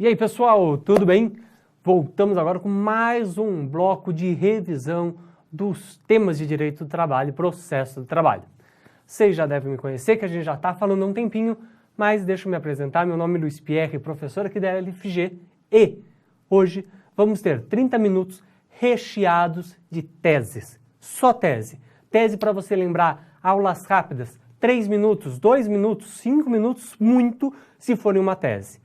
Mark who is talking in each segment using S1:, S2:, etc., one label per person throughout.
S1: E aí, pessoal, tudo bem? Voltamos agora com mais um bloco de revisão dos temas de direito do trabalho e processo do trabalho. Vocês já devem me conhecer, que a gente já está falando há um tempinho, mas deixa eu me apresentar. Meu nome é Luiz Pierre, professor aqui da LFG, e hoje vamos ter 30 minutos recheados de teses. Só tese. Tese para você lembrar, aulas rápidas, 3 minutos, 2 minutos, 5 minutos, muito, se forem uma tese.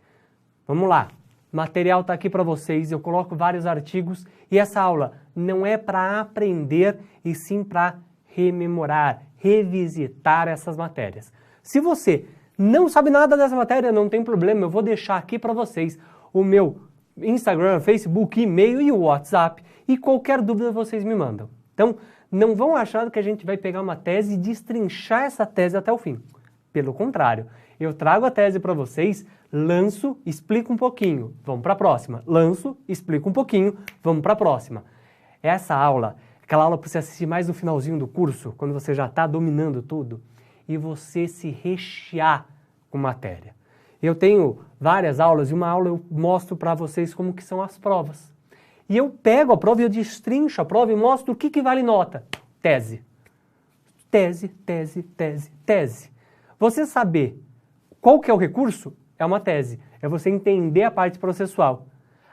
S1: Vamos lá, o material está aqui para vocês, eu coloco vários artigos e essa aula não é para aprender e sim para rememorar, revisitar essas matérias. Se você não sabe nada dessa matéria, não tem problema, eu vou deixar aqui para vocês o meu Instagram, Facebook, e-mail e o WhatsApp e qualquer dúvida vocês me mandam. Então, não vão achar que a gente vai pegar uma tese e destrinchar essa tese até o fim. Pelo contrário, eu trago a tese para vocês, lanço, explico um pouquinho, vamos para a próxima. Lanço, explico um pouquinho, vamos para a próxima. Essa aula, aquela aula para você assistir mais no finalzinho do curso, quando você já está dominando tudo, e você se rechear com matéria. Eu tenho várias aulas e uma aula eu mostro para vocês como que são as provas. E eu pego a prova e eu destrincho a prova e mostro o que vale nota. Tese. Tese, tese, tese, tese. Você saber qual que é o recurso é uma tese. É você entender a parte processual.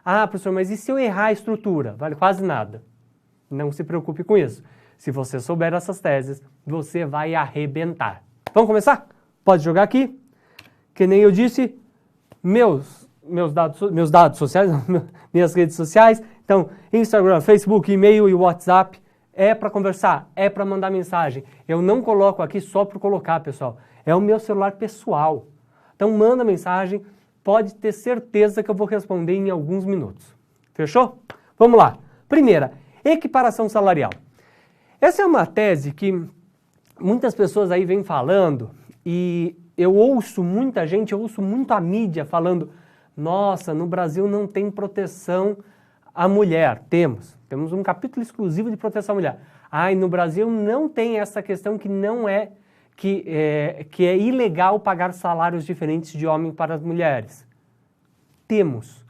S1: Ah, professor, mas e se eu errar a estrutura? Vale quase nada. Não se preocupe com isso. Se você souber essas teses, você vai arrebentar. Vamos começar? Pode jogar aqui. Que nem eu disse, meus dados sociais, minhas redes sociais. Então, Instagram, Facebook, e-mail e WhatsApp é para conversar, é para mandar mensagem. Eu não coloco aqui só para colocar, pessoal. É o meu celular pessoal. Então, manda mensagem, pode ter certeza que eu vou responder em alguns minutos. Fechou? Vamos lá. Primeira, equiparação salarial. Essa é uma tese que muitas pessoas aí vêm falando e eu ouço muita gente, eu ouço muito a mídia falando, nossa, no Brasil não tem proteção à mulher. Temos um capítulo exclusivo de proteção à mulher. Ai, no Brasil não tem essa questão que não é que é ilegal pagar salários diferentes de homem para as mulheres. Temos.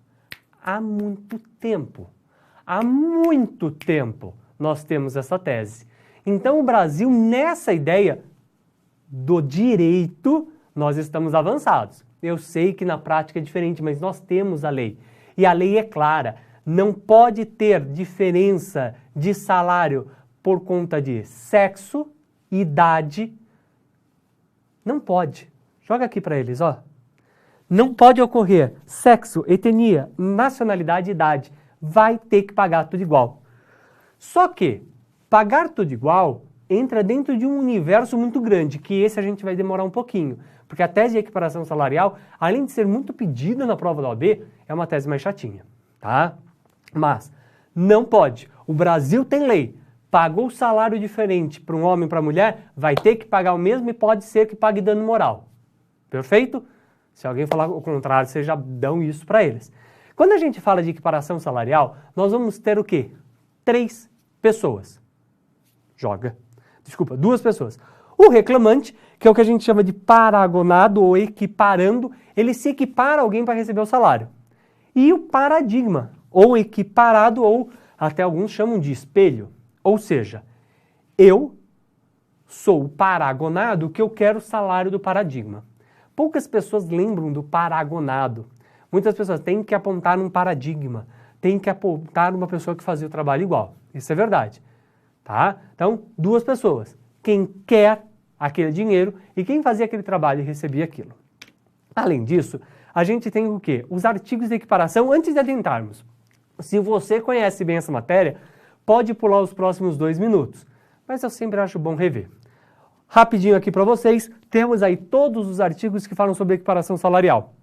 S1: Há muito tempo nós temos essa tese. Então o Brasil, nessa ideia do direito, nós estamos avançados. Eu sei que na prática é diferente, mas nós temos a lei. E a lei é clara. Não pode ter diferença de salário por conta de sexo, idade. Não pode. Joga aqui para eles, ó. Não pode ocorrer sexo, etnia, nacionalidade e idade. Vai ter que pagar tudo igual. Só que pagar tudo igual entra dentro de um universo muito grande, que esse a gente vai demorar um pouquinho. Porque a tese de equiparação salarial, além de ser muito pedida na prova da OAB, é uma tese mais chatinha, tá? Mas não pode. O Brasil tem lei. Pagou salário diferente para um homem e para a mulher, vai ter que pagar o mesmo e pode ser que pague dano moral. Perfeito? Se alguém falar o contrário, vocês já dão isso para eles. Quando a gente fala de equiparação salarial, nós vamos ter o quê? 3 pessoas. Duas pessoas. O reclamante, que é o que a gente chama de paragonado ou equiparando, ele se equipara a alguém para receber o salário. E o paradigma, ou equiparado, ou até alguns chamam de espelho. Ou seja, eu sou o paragonado que eu quero o salário do paradigma. Poucas pessoas lembram do paragonado. Muitas pessoas têm que apontar um paradigma, têm que apontar uma pessoa que fazia o trabalho igual. Isso é verdade. Tá? Então, 2 pessoas. Quem quer aquele dinheiro e quem fazia aquele trabalho e recebia aquilo. Além disso, a gente tem o quê? Os artigos de equiparação antes de adentrarmos. Se você conhece bem essa matéria, pode pular os próximos 2 minutos, mas eu sempre acho bom rever. Rapidinho aqui para vocês, temos aí todos os artigos que falam sobre equiparação salarial,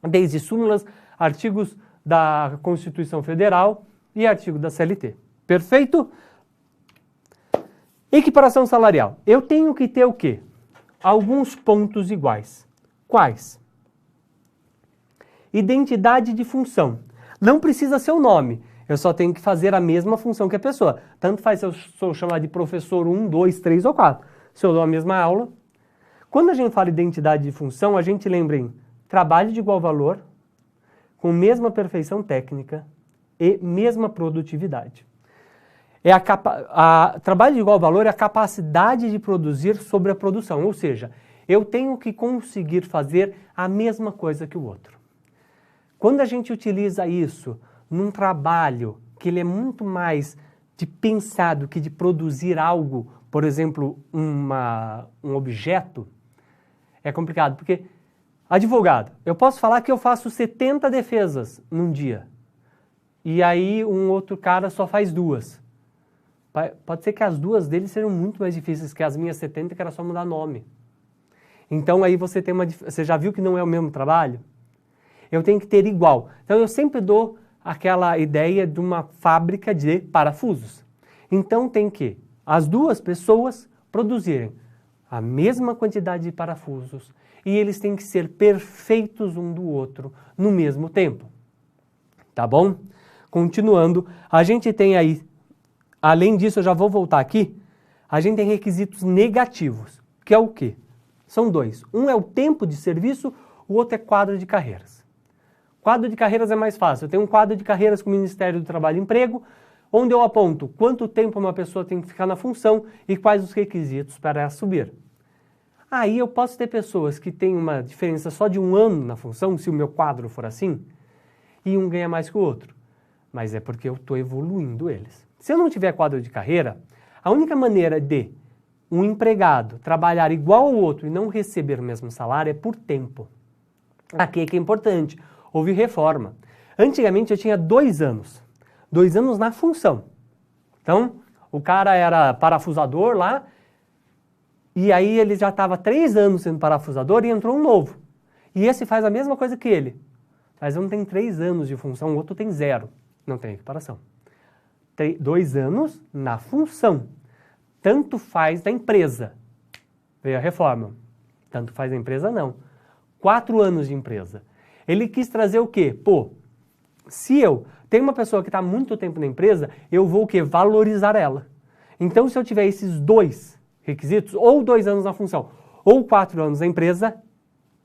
S1: desde súmulas, artigos da Constituição Federal e artigo da CLT. Perfeito? Equiparação salarial. Eu tenho que ter o quê? Alguns pontos iguais. Quais? Identidade de função. Não precisa ser o nome. Eu só tenho que fazer a mesma função que a pessoa. Tanto faz se eu sou chamado de professor 1, 2, 3 ou 4. Se eu dou a mesma aula. Quando a gente fala identidade de função, a gente lembra em trabalho de igual valor, com mesma perfeição técnica e mesma produtividade. Trabalho de igual valor é a capacidade de produzir sobre a produção, ou seja, eu tenho que conseguir fazer a mesma coisa que o outro. Quando a gente utiliza isso num trabalho que ele é muito mais de pensar do que de produzir algo, por exemplo, um objeto, é complicado, porque advogado, eu posso falar que eu faço 70 defesas num dia, e aí um outro cara só faz 2. Pode ser que as 2 dele sejam muito mais difíceis que as minhas 70, que era só mudar nome. Então aí você já viu que não é o mesmo trabalho? Eu tenho que ter igual. Então eu sempre dou aquela ideia de uma fábrica de parafusos. Então tem que as 2 pessoas produzirem a mesma quantidade de parafusos e eles têm que ser perfeitos um do outro no mesmo tempo. Tá bom? Continuando, a gente tem aí, além disso, eu já vou voltar aqui, a gente tem requisitos negativos, que é o quê? São 2. Um é o tempo de serviço, o outro é quadro de carreiras. Quadro de carreiras é mais fácil. Eu tenho um quadro de carreiras com o Ministério do Trabalho e Emprego, onde eu aponto quanto tempo uma pessoa tem que ficar na função e quais os requisitos para ela subir. Aí eu posso ter pessoas que têm uma diferença só de 1 ano na função, se o meu quadro for assim, e um ganha mais que o outro. Mas é porque eu estou evoluindo eles. Se eu não tiver quadro de carreira, a única maneira de um empregado trabalhar igual ao outro e não receber o mesmo salário é por tempo. Aqui é que é importante. Houve reforma. Antigamente eu tinha 2 anos. 2 anos na função. Então, o cara era parafusador lá, e aí ele já estava 3 anos sendo parafusador e entrou um novo. E esse faz a mesma coisa que ele. Mas um tem 3 anos de função, o outro tem 0. Não tem equiparação. 2 anos na função. Tanto faz da empresa. Veio a reforma. Tanto faz da empresa, não. 4 anos de empresa. Ele quis trazer o quê? Pô, se eu tenho uma pessoa que está há muito tempo na empresa, eu vou o quê? Valorizar ela. Então, se eu tiver esses 2 requisitos, ou 2 anos na função, ou 4 anos na empresa,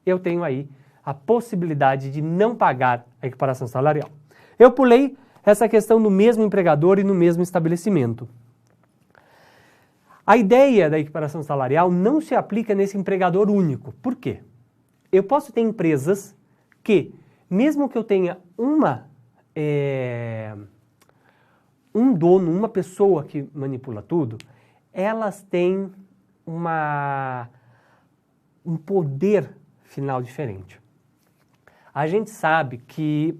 S1: eu tenho aí a possibilidade de não pagar a equiparação salarial. Eu pulei essa questão no mesmo empregador e no mesmo estabelecimento. A ideia da equiparação salarial não se aplica nesse empregador único. Por quê? Eu posso ter empresas que, mesmo que eu tenha um dono, uma pessoa que manipula tudo, elas têm um poder final diferente. A gente sabe que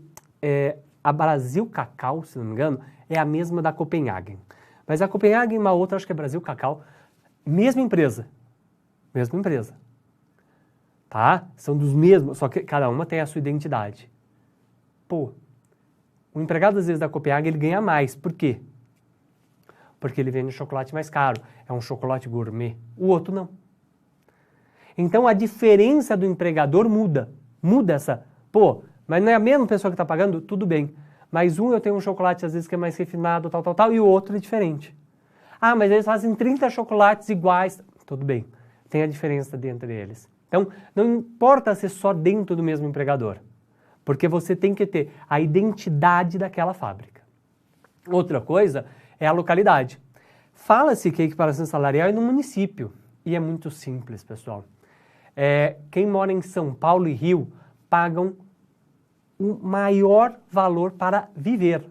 S1: a Brasil Cacau, se não me engano, é a mesma da Copenhagen. Mas a Copenhagen e uma outra, acho que é Brasil Cacau, mesma empresa. Mesma empresa. Tá? São dos mesmos, só que cada uma tem a sua identidade. Pô, o empregado às vezes da Copenhagen ele ganha mais. Por quê? Porque ele vende um chocolate mais caro. É um chocolate gourmet. O outro não. Então a diferença do empregador muda. Muda essa. Pô, mas não é a mesma pessoa que está pagando? Tudo bem. Mas eu tenho um chocolate às vezes que é mais refinado, tal, e o outro é diferente. Ah, mas eles fazem 30 chocolates iguais. Tudo bem. Tem a diferença dentro deles. Então, não importa ser só dentro do mesmo empregador. Porque você tem que ter a identidade daquela fábrica. Outra coisa é a localidade. Fala-se que a equiparação salarial é no município. E é muito simples, pessoal. Quem mora em São Paulo e Rio pagam o maior valor para viver.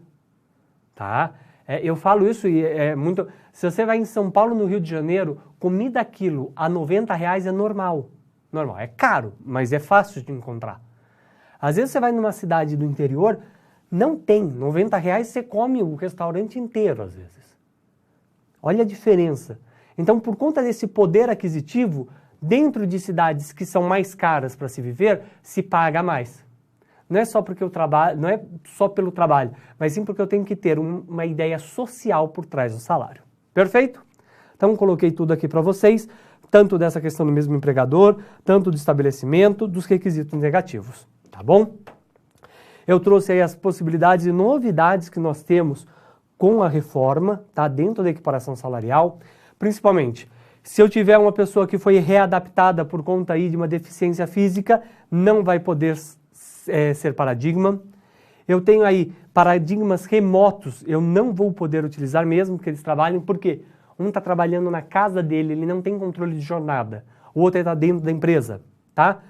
S1: Tá? Eu falo isso e é muito... Se você vai em São Paulo, no Rio de Janeiro, comida quilo a R$90 é normal. Normal, é caro, mas é fácil de encontrar. Às vezes você vai numa cidade do interior, não tem. R$90 você come o restaurante inteiro, às vezes. Olha a diferença. Então, por conta desse poder aquisitivo, dentro de cidades que são mais caras para se viver, se paga mais. Não é só porque eu trabalho, não é só pelo trabalho, mas sim porque eu tenho que ter uma ideia social por trás do salário. Perfeito? Então, coloquei tudo aqui para vocês, tanto dessa questão do mesmo empregador, tanto do estabelecimento, dos requisitos negativos. Tá bom? Eu trouxe aí as possibilidades e novidades que nós temos com a reforma, tá? Dentro da equiparação salarial, principalmente, se eu tiver uma pessoa que foi readaptada por conta aí de uma deficiência física, não vai poder ser paradigma. Eu tenho aí paradigmas remotos, eu não vou poder utilizar mesmo que eles trabalhem, porque um está trabalhando na casa dele, ele não tem controle de jornada, o outro está dentro da empresa, tá?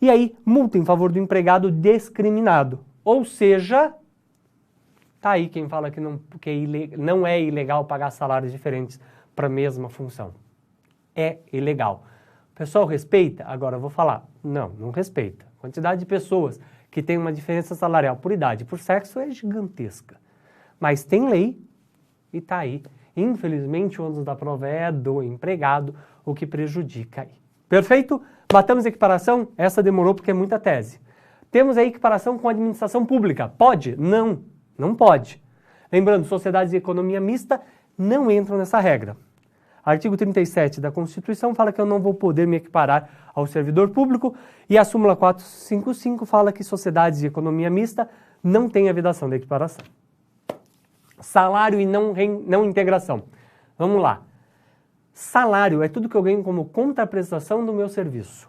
S1: E aí, multa em favor do empregado discriminado, ou seja, tá aí quem fala que não é ilegal pagar salários diferentes para a mesma função. É ilegal. O pessoal respeita? Agora eu vou falar. Não respeita. A quantidade de pessoas que tem uma diferença salarial por idade e por sexo é gigantesca. Mas tem lei e está aí. Infelizmente, o ônus da prova é do empregado, o que prejudica aí. Perfeito? Matamos a equiparação? Essa demorou porque é muita tese. Temos a equiparação com a administração pública. Pode? Não pode. Lembrando, sociedades de economia mista não entram nessa regra. Artigo 37 da Constituição fala que eu não vou poder me equiparar ao servidor público e a súmula 455 fala que sociedades de economia mista não têm a vedação da equiparação. Salário e não integração. Vamos lá. Salário é tudo que eu ganho como contraprestação do meu serviço.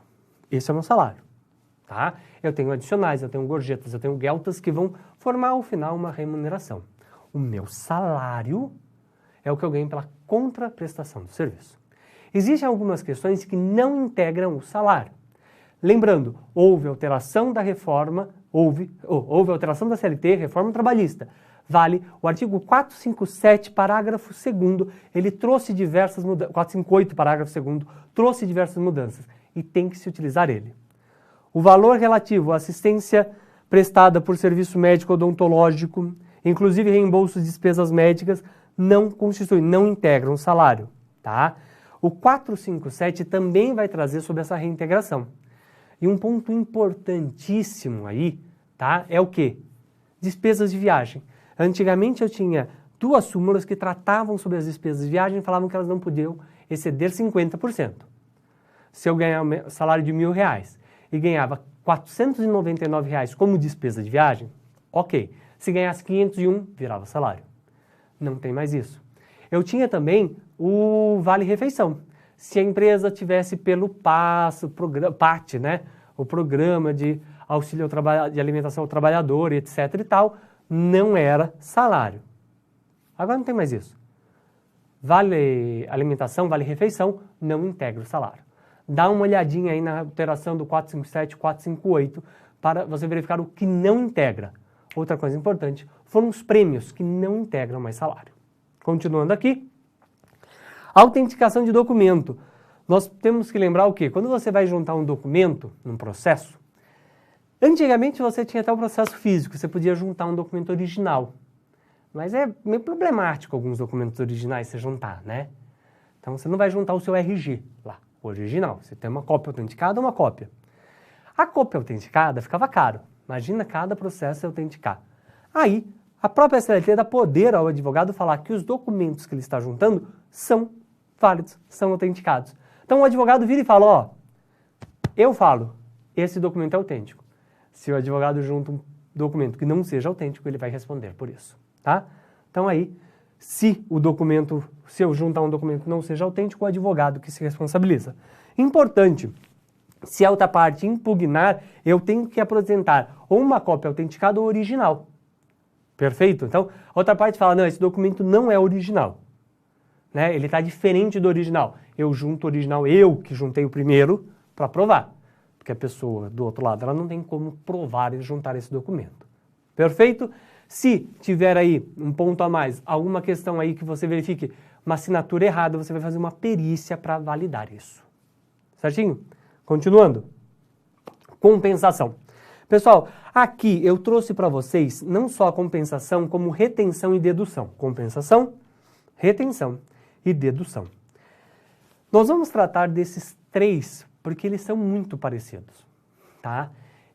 S1: Esse é o meu salário. Tá? Eu tenho adicionais, eu tenho gorjetas, eu tenho gueltas que vão formar ao final uma remuneração. O meu salário é o que eu ganho pela contraprestação do serviço. Existem algumas questões que não integram o salário. Lembrando, houve alteração da reforma, houve alteração da CLT, reforma trabalhista. Vale o artigo 457, parágrafo 2º, ele trouxe diversas mudanças, 458, parágrafo 2º, trouxe diversas mudanças e tem que se utilizar ele. O valor relativo à assistência prestada por serviço médico odontológico, inclusive reembolso de despesas médicas, não integram o salário, tá? O 457 também vai trazer sobre essa reintegração. E um ponto importantíssimo aí, tá? É o quê? Despesas de viagem. Antigamente eu tinha 2 súmulas que tratavam sobre as despesas de viagem e falavam que elas não podiam exceder 50%. Se eu ganhar um salário de R$1.000 e ganhava R$499 como despesa de viagem, ok. Se ganhasse 501, virava salário. Não tem mais isso. Eu tinha também o vale-refeição. Se a empresa tivesse pelo PAT, né? O programa de auxílio de alimentação ao trabalhador, etc. e tal, não era salário. Agora não tem mais isso. Vale alimentação, vale refeição, não integra o salário. Dá uma olhadinha aí na alteração do 457 e 458 para você verificar o que não integra. Outra coisa importante foram os prêmios que não integram mais salário. Continuando aqui, autenticação de documento. Nós temos que lembrar o quê? Quando você vai juntar um documento num processo, antigamente você tinha até o processo físico, você podia juntar um documento original. Mas é meio problemático alguns documentos originais você juntar, né? Então você não vai juntar o seu RG lá, o original. Você tem uma cópia autenticada ou uma cópia. A cópia autenticada ficava caro. Imagina cada processo autenticar. Aí, a própria CLT dá poder ao advogado falar que os documentos que ele está juntando são válidos, são autenticados. Então o advogado vira e fala, ó, eu falo, esse documento é autêntico. Se o advogado junta um documento que não seja autêntico, ele vai responder por isso, tá? Então aí, se eu juntar um documento que não seja autêntico, o advogado que se responsabiliza. Importante, se a outra parte impugnar, eu tenho que apresentar ou uma cópia autenticada ou original. Perfeito? Então, a outra parte fala, não, esse documento não é original. Né? Ele está diferente do original. Eu junto o original, eu que juntei o primeiro, para provar. Porque a pessoa do outro lado, ela não tem como provar e juntar esse documento. Perfeito? Se tiver aí um ponto a mais, alguma questão aí que você verifique uma assinatura errada, você vai fazer uma perícia para validar isso. Certinho? Continuando. Compensação. Pessoal, aqui eu trouxe para vocês não só a compensação, como retenção e dedução. Compensação, retenção e dedução. Nós vamos tratar desses 3 porque eles são muito parecidos, tá?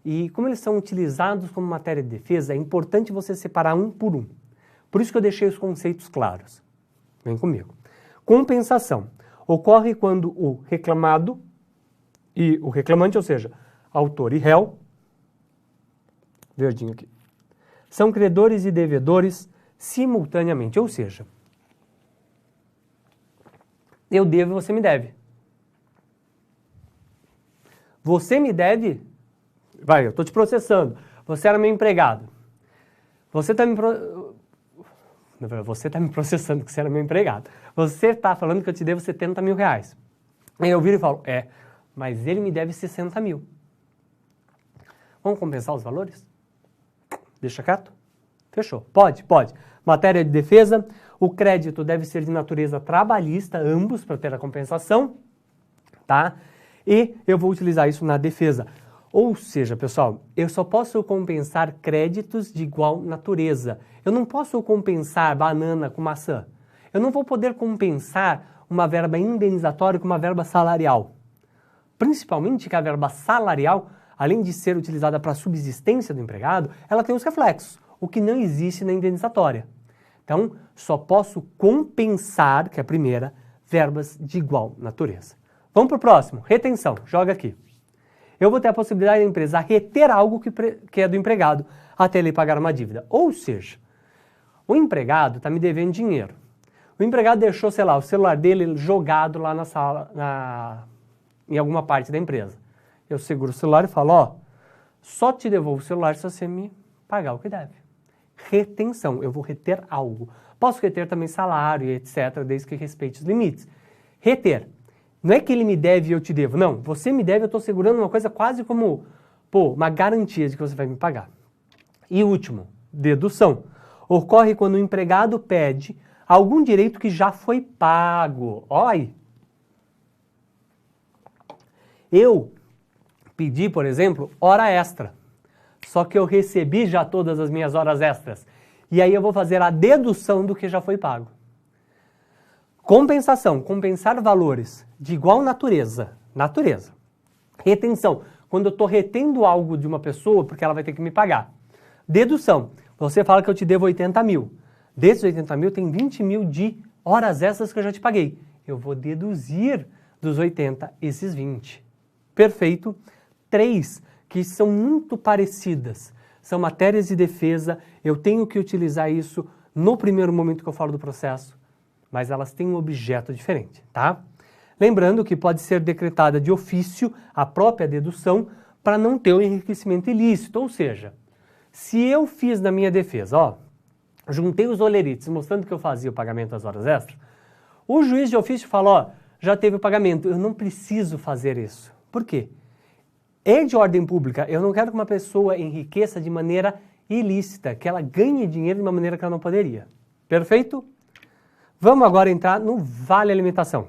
S1: E como eles são utilizados como matéria de defesa, é importante você separar um por um. Por isso que eu deixei os conceitos claros. Vem comigo. Compensação ocorre quando o reclamado e o reclamante, ou seja, autor e réu, verdinho aqui, são credores e devedores simultaneamente, ou seja, eu devo e você me deve. Você me deve, eu estou te processando, você era meu empregado. você está me processando que você era meu empregado. Você está falando que eu te devo 70 mil reais. Aí eu viro e falo, mas ele me deve 60 mil. Vamos compensar os valores? Deixa quieto? Fechou. Pode. Matéria de defesa, o crédito deve ser de natureza trabalhista, ambos, para ter a compensação, tá? E eu vou utilizar isso na defesa. Ou seja, pessoal, eu só posso compensar créditos de igual natureza. Eu não posso compensar banana com maçã. Eu não vou poder compensar uma verba indenizatória com uma verba salarial. Principalmente que a verba salarial, além de ser utilizada para a subsistência do empregado, ela tem os reflexos, o que não existe na indenizatória. Então, só posso compensar, que é a primeira, verbas de igual natureza. Vamos para o próximo, retenção, joga aqui. Eu vou ter a possibilidade da empresa reter algo que é do empregado até ele pagar uma dívida. Ou seja, o empregado está me devendo dinheiro. O empregado deixou, sei lá, o celular dele jogado lá na sala, em alguma parte da empresa. Eu seguro o celular e falo, só te devolvo o celular se você me pagar o que deve. Retenção, eu vou reter algo. Posso reter também salário e etc, desde que respeite os limites. Reter. Não é que ele me deve e eu te devo. Não, você me deve, eu estou segurando uma coisa quase como, uma garantia de que você vai me pagar. E último, dedução. Ocorre quando o empregado pede algum direito que já foi pago. Olha. Eu pedi, por exemplo, hora extra. Só que eu recebi já todas as minhas horas extras. E aí eu vou fazer a dedução do que já foi pago. Compensação, compensar valores de igual natureza. Retenção, quando eu estou retendo algo de uma pessoa porque ela vai ter que me pagar. Dedução, você fala que eu te devo 80 mil. Desses 80 mil tem 20 mil de horas extras que eu já te paguei. Eu vou deduzir dos 80 esses 20. Perfeito. 3, que são muito parecidas. São matérias de defesa, eu tenho que utilizar isso no primeiro momento que eu falo do processo, mas elas têm um objeto diferente, tá? Lembrando que pode ser decretada de ofício a própria dedução para não ter o enriquecimento ilícito, ou seja, se eu fiz na minha defesa, juntei os olerites mostrando que eu fazia o pagamento das horas extras, o juiz de ofício fala, já teve o pagamento, eu não preciso fazer isso. Por quê? É de ordem pública, eu não quero que uma pessoa enriqueça de maneira ilícita, que ela ganhe dinheiro de uma maneira que ela não poderia. Perfeito? Vamos agora entrar no Vale Alimentação.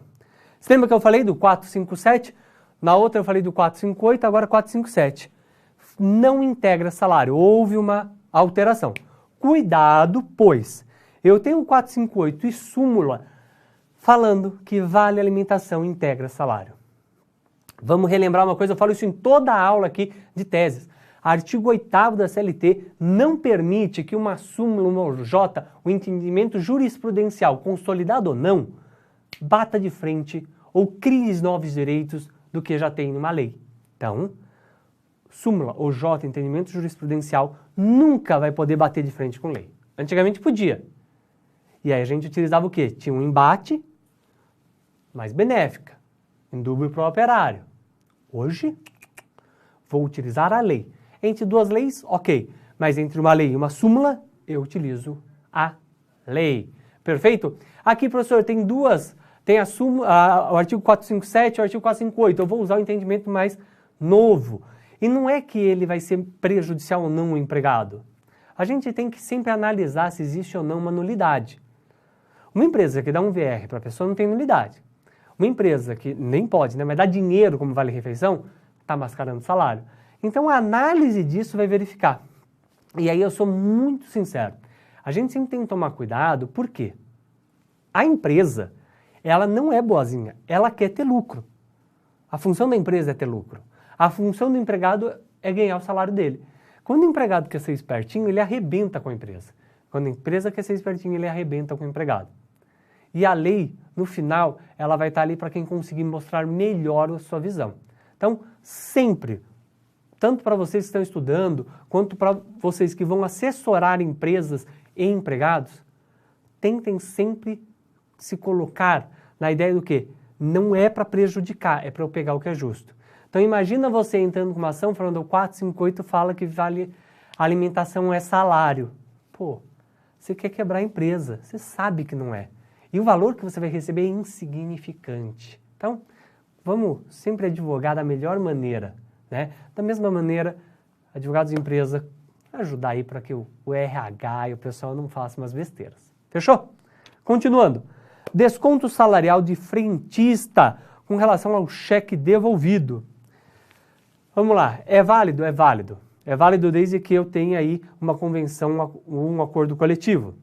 S1: Você lembra que eu falei do 457? Na outra eu falei do 458, agora 457. Não integra salário, houve uma alteração. Cuidado, pois eu tenho o 458 e súmula falando que Vale Alimentação integra salário. Vamos relembrar uma coisa, eu falo isso em toda a aula aqui de teses. Artigo 8º da CLT não permite que uma súmula, uma OJ, o entendimento jurisprudencial, consolidado ou não, bata de frente ou crie novos direitos do que já tem numa lei. Então, súmula, OJ, entendimento jurisprudencial, nunca vai poder bater de frente com lei. Antigamente podia. E aí a gente utilizava o quê? Tinha um embate mais benéfica, indúbio pro operário. Hoje, vou utilizar a lei. Entre duas leis, ok. Mas entre uma lei e uma súmula, eu utilizo a lei. Perfeito? Aqui, professor, tem duas. Tem a súmula, o artigo 457 e o artigo 458. Eu vou usar o entendimento mais novo. E não é que ele vai ser prejudicial ou não ao empregado. A gente tem que sempre analisar se existe ou não uma nulidade. Uma empresa que dá um VR para a pessoa não tem nulidade. Uma empresa que nem pode, mas dá dinheiro como vale-refeição, está mascarando salário. Então a análise disso vai verificar. E aí eu sou muito sincero. A gente sempre tem que tomar cuidado, por quê? A empresa, ela não é boazinha, ela quer ter lucro. A função da empresa é ter lucro. A função do empregado é ganhar o salário dele. Quando o empregado quer ser espertinho, ele arrebenta com a empresa. Quando a empresa quer ser espertinho, ele arrebenta com o empregado. E a lei, no final, ela vai estar ali para quem conseguir mostrar melhor a sua visão. Então, sempre, tanto para vocês que estão estudando, quanto para vocês que vão assessorar empresas e empregados, tentem sempre se colocar na ideia do quê? Não é para prejudicar, é para eu pegar o que é justo. Então, imagina você entrando com uma ação falando o 458 fala que vale alimentação é salário. Pô, você quer quebrar a empresa, você sabe que não é. E o valor que você vai receber é insignificante. Então, vamos sempre advogar da melhor maneira, né? Da mesma maneira, advogados de empresa, ajudar aí para que o RH e o pessoal não façam umas besteiras. Fechou? Continuando. Desconto salarial de frentista com relação ao cheque devolvido. Vamos lá. É válido? É válido. É válido desde que eu tenha aí uma convenção, um acordo coletivo.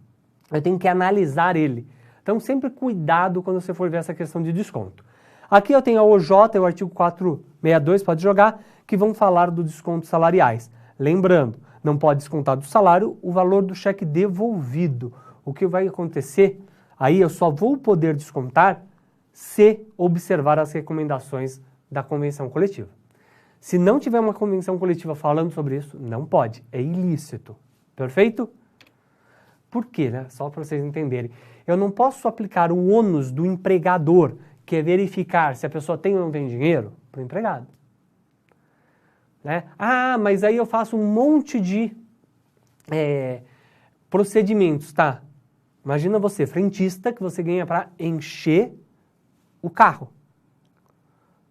S1: Eu tenho que analisar ele. Então, sempre cuidado quando você for ver essa questão de desconto. Aqui eu tenho a OJ, o artigo 462, pode jogar, que vão falar dos descontos salariais. Lembrando, não pode descontar do salário o valor do cheque devolvido. O que vai acontecer, aí eu só vou poder descontar se observar as recomendações da convenção coletiva. Se não tiver uma convenção coletiva falando sobre isso, não pode, é ilícito. Perfeito? Por quê, né? Só para vocês entenderem. Eu não posso aplicar o ônus do empregador, que é verificar se a pessoa tem ou não tem dinheiro, para o empregado. Né? Ah, mas aí eu faço um monte de procedimentos, tá? Imagina você, frentista, que você ganha para encher o carro.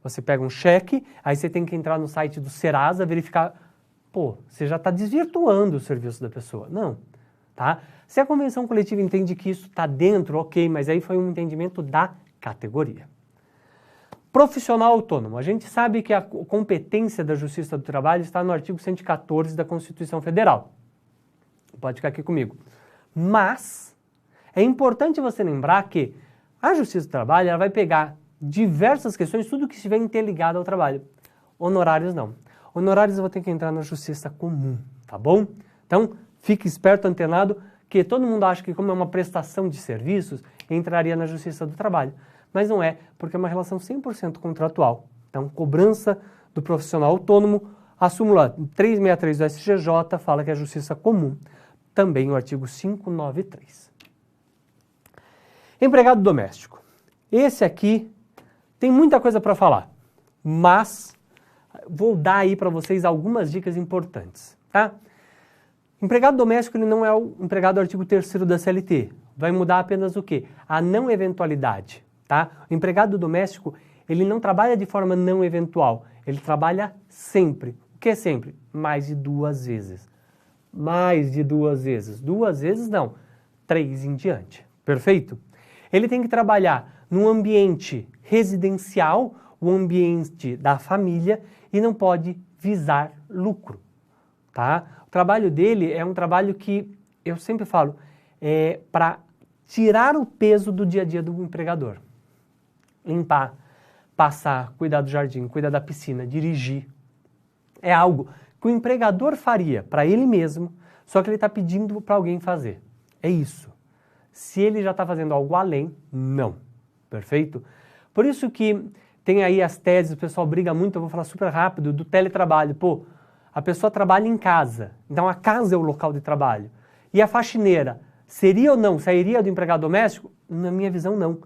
S1: Você pega um cheque, aí você tem que entrar no site do Serasa, verificar, pô, você já está desvirtuando o serviço da pessoa. Não, tá? Se a convenção coletiva entende que isso está dentro, ok, mas aí foi um entendimento da categoria. Profissional autônomo. A gente sabe que a competência da Justiça do Trabalho está no artigo 114 da Constituição Federal. Pode ficar aqui comigo. Mas é importante você lembrar que a Justiça do Trabalho ela vai pegar diversas questões, tudo que estiver interligado ao trabalho. Honorários não. Honorários eu vou ter que entrar na Justiça Comum, tá bom? Então, fique esperto, antenado, que todo mundo acha que como é uma prestação de serviços, entraria na Justiça do Trabalho. Mas não é, porque é uma relação 100% contratual. Então, cobrança do profissional autônomo, a súmula 363 do SGJ fala que é a Justiça Comum. Também o artigo 593. Empregado doméstico. Esse aqui tem muita coisa para falar, mas vou dar aí para vocês algumas dicas importantes, tá? Empregado doméstico ele não é o empregado do artigo 3º da CLT. Vai mudar apenas o quê? A não eventualidade, tá? O empregado doméstico, ele não trabalha de forma não eventual, ele trabalha sempre. O que é sempre? Mais de 2 vezes. Mais de 2 vezes. 2 vezes não, 3 em diante. Perfeito? Ele tem que trabalhar num ambiente residencial, o ambiente da família, e não pode visar lucro, tá? O trabalho dele é um trabalho que, eu sempre falo, é para tirar o peso do dia a dia do empregador. Limpar, passar, cuidar do jardim, cuidar da piscina, dirigir. É algo que o empregador faria para ele mesmo, só que ele está pedindo para alguém fazer. É isso. Se ele já está fazendo algo além, não. Perfeito? Por isso que tem aí as teses, o pessoal briga muito, eu vou falar super rápido, do teletrabalho. Pô, a pessoa trabalha em casa, então a casa é o local de trabalho. E a faxineira, seria ou não, sairia do empregado doméstico? Na minha visão, não.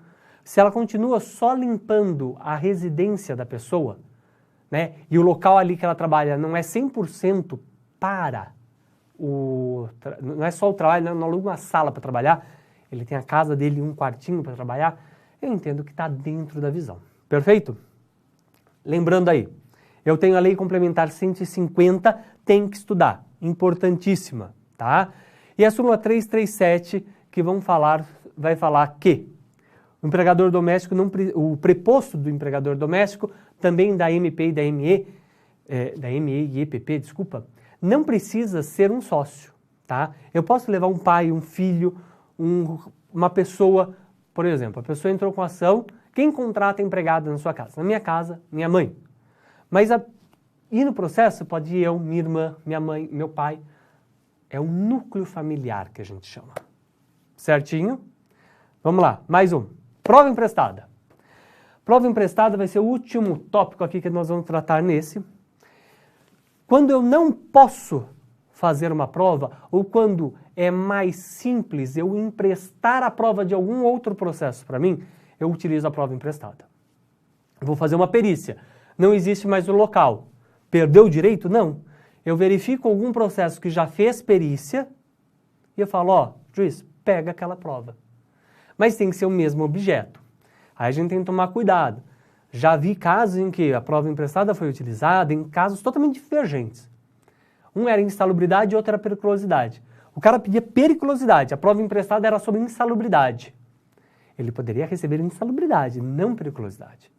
S1: Se ela continua só limpando a residência da pessoa, né, e o local ali que ela trabalha não é 100% para não é só o trabalho, não aluga uma sala para trabalhar, ele tem a casa dele e um quartinho para trabalhar, eu entendo que está dentro da visão. Perfeito? Lembrando aí, eu tenho a Lei Complementar 150, tem que estudar, importantíssima, tá? E a súmula 337, que vai falar que o empregador doméstico, o preposto do empregador doméstico, também da MP e da ME e EPP, desculpa, não precisa ser um sócio, tá? Eu posso levar um pai, um filho, uma pessoa, por exemplo, a pessoa entrou com ação, quem contrata empregada na sua casa? Na minha casa, minha mãe. Mas e no processo pode ir eu, minha irmã, minha mãe, meu pai. É o núcleo familiar que a gente chama. Certinho? Vamos lá, mais um. Prova emprestada. Prova emprestada vai ser o último tópico aqui que nós vamos tratar nesse. Quando eu não posso fazer uma prova, ou quando é mais simples eu emprestar a prova de algum outro processo para mim, eu utilizo a prova emprestada. Vou fazer uma perícia. Não existe mais o local. Perdeu o direito? Não. Eu verifico algum processo que já fez perícia e eu falo, ó, juiz, pega aquela prova. Mas tem que ser o mesmo objeto. Aí a gente tem que tomar cuidado. Já vi casos em que a prova emprestada foi utilizada em casos totalmente divergentes. Um era insalubridade e outro era periculosidade. O cara pedia periculosidade, a prova emprestada era sobre insalubridade. Ele poderia receber insalubridade, não periculosidade.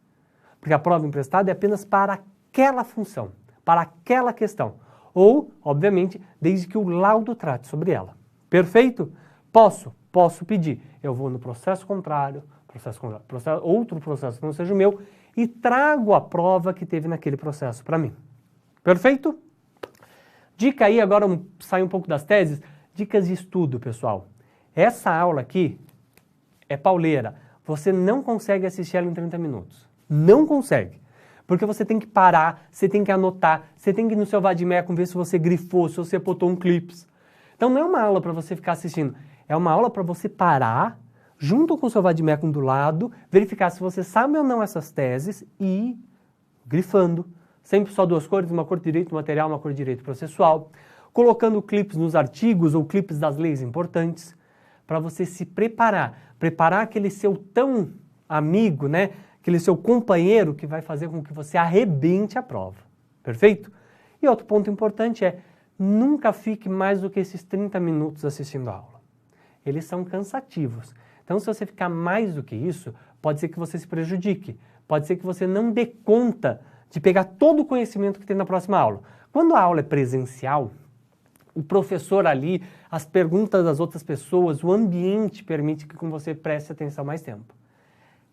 S1: Porque a prova emprestada é apenas para aquela função, para aquela questão. Ou, obviamente, desde que o laudo trate sobre ela. Perfeito? Posso pedir. Eu vou no processo contrário, outro processo que não seja o meu, e trago a prova que teve naquele processo para mim. Perfeito? Dica aí, agora sai um pouco das teses, dicas de estudo, pessoal. Essa aula aqui é pauleira. Você não consegue assistir ela em 30 minutos. Não consegue. Porque você tem que parar, você tem que anotar, você tem que ir no seu Vademecum ver se você grifou, se você botou um clips. Então não é uma aula para você ficar assistindo. É uma aula para você parar, junto com o seu Vademecum do lado, verificar se você sabe ou não essas teses e ir grifando. Sempre só duas cores, uma cor de direito material, uma cor de direito processual. Colocando clipes nos artigos ou clipes das leis importantes, para você se preparar. Preparar aquele seu tão amigo, né? Aquele seu companheiro que vai fazer com que você arrebente a prova. Perfeito? E outro ponto importante é, nunca fique mais do que esses 30 minutos assistindo a aula. Eles são cansativos. Então, se você ficar mais do que isso, pode ser que você se prejudique. Pode ser que você não dê conta de pegar todo o conhecimento que tem na próxima aula. Quando a aula é presencial, o professor ali, as perguntas das outras pessoas, o ambiente permite que você preste atenção mais tempo.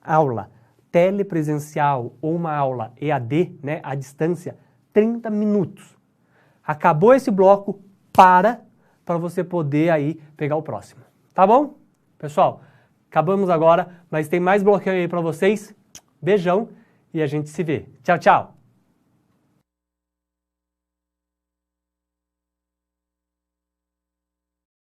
S1: Aula telepresencial ou uma aula EAD, né, à distância, 30 minutos. Acabou esse bloco, para você poder aí pegar o próximo. Tá bom? Pessoal, acabamos agora, mas tem mais bloqueio aí para vocês. Beijão e a gente se vê. Tchau, tchau!